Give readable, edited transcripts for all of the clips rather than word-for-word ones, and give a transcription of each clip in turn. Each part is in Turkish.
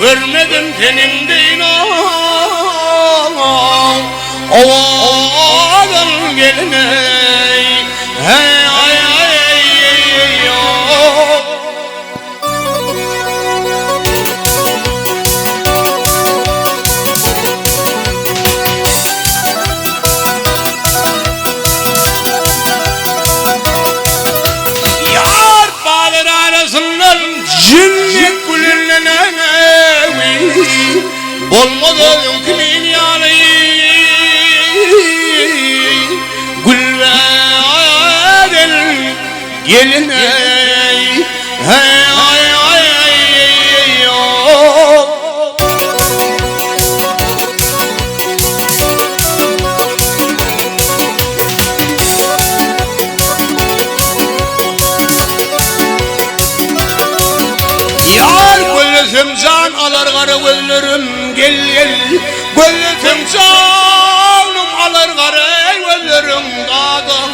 Görmedim senin değil ovadan gelene. Hey ay ay yar bağlar arasından cennet güllerine olmadı kimin yanı gül ve adel geline. Hey ay ay ay yar gülsüm can alar garı güllerim gel gel gülsüm canım alır garı güllerim dağdan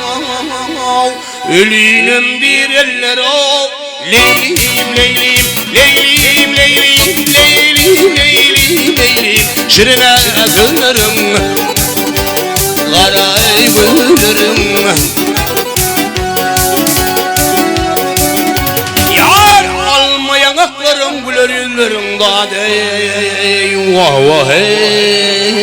ölüyüm bir eller o leyliyim leyliyim leyliyim leyliyim leyliyim leyliyim leyliyim şirine güllerim garay güllerim. Yar almayan aklarım güler yüzlerim gadey vah vah hey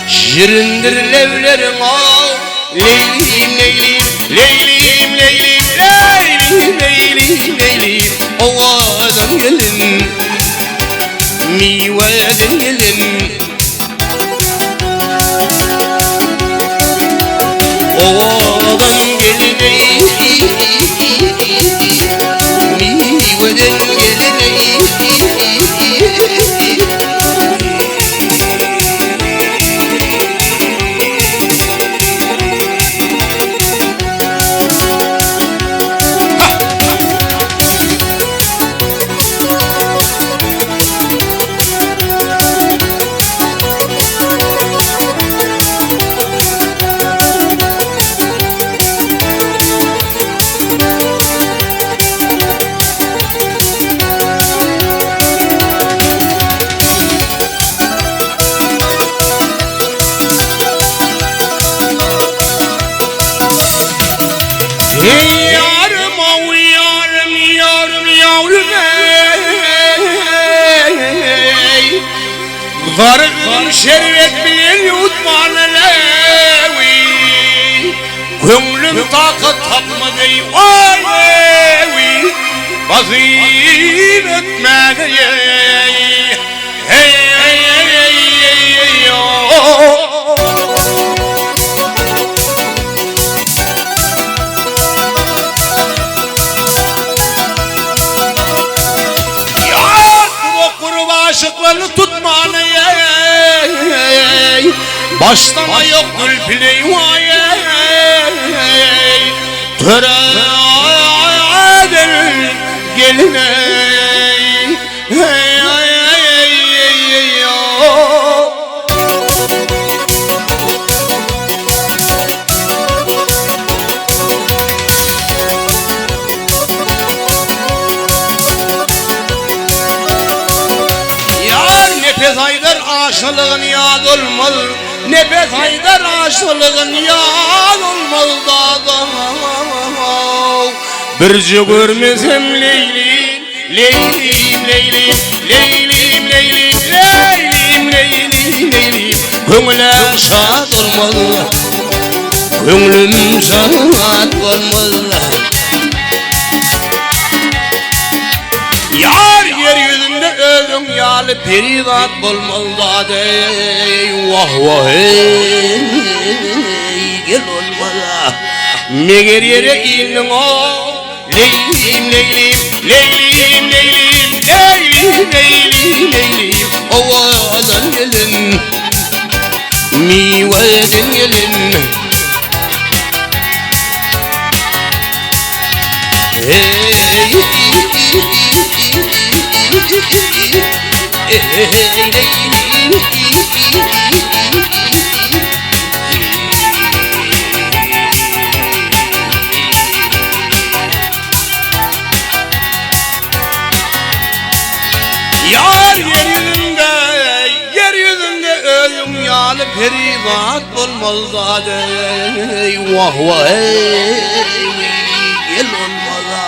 şirindir levlerin al leyliyim leyliyim leyliyim leyliyim leyliyim leyliyim leyliyim ovadan gelin miveden gelin ovadan gelin miveden gelin. Hey yarım av yarım yarım yavrum ey vargın şerbet bilen yutmanelevi gönlüm takat tapmadı vay evi vazim etmedi hey hey hey hey aşıklarını tutmanı başlama yok gülpiley vay töre adel geline hey ay ay nefes aydar aşılığın yad olmaz nefes aydar aşılığın yad olmaz birce görmesem Leylim, Leylim, Leylim, Leylim, Leylim, Leylim, Leylim, Leylim. Köngülüm şad olmalı, köngülüm şad olmalı. Yar yeryüzünde özün yalı perivat bulmalı dey. Vah vah ey gel olmalı. Meğer yere ilin o Leylim, Leylim, Leylim, Leylim, Leylim, Leylim, Leylim. Ovadan gelin, miveden gelin. Hey yar yeryüzünde ölüm yalı perivat olmaz dey. Vah vah ey gel olmalı.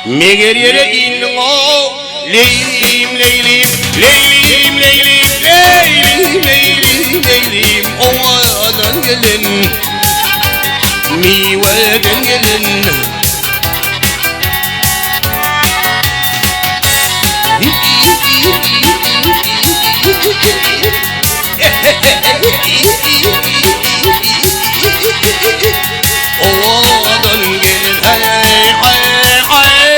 Meğer yere indin o Leylim, Leylim, Leylim, Leylim, Leylim, Leylim, Leylim. Ovadan gelin, miveden gelin. Ovadan gelin hey hey hey.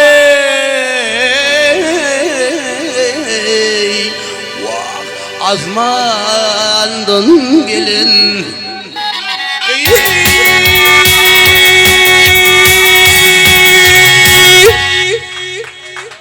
Vah azmandan gelin.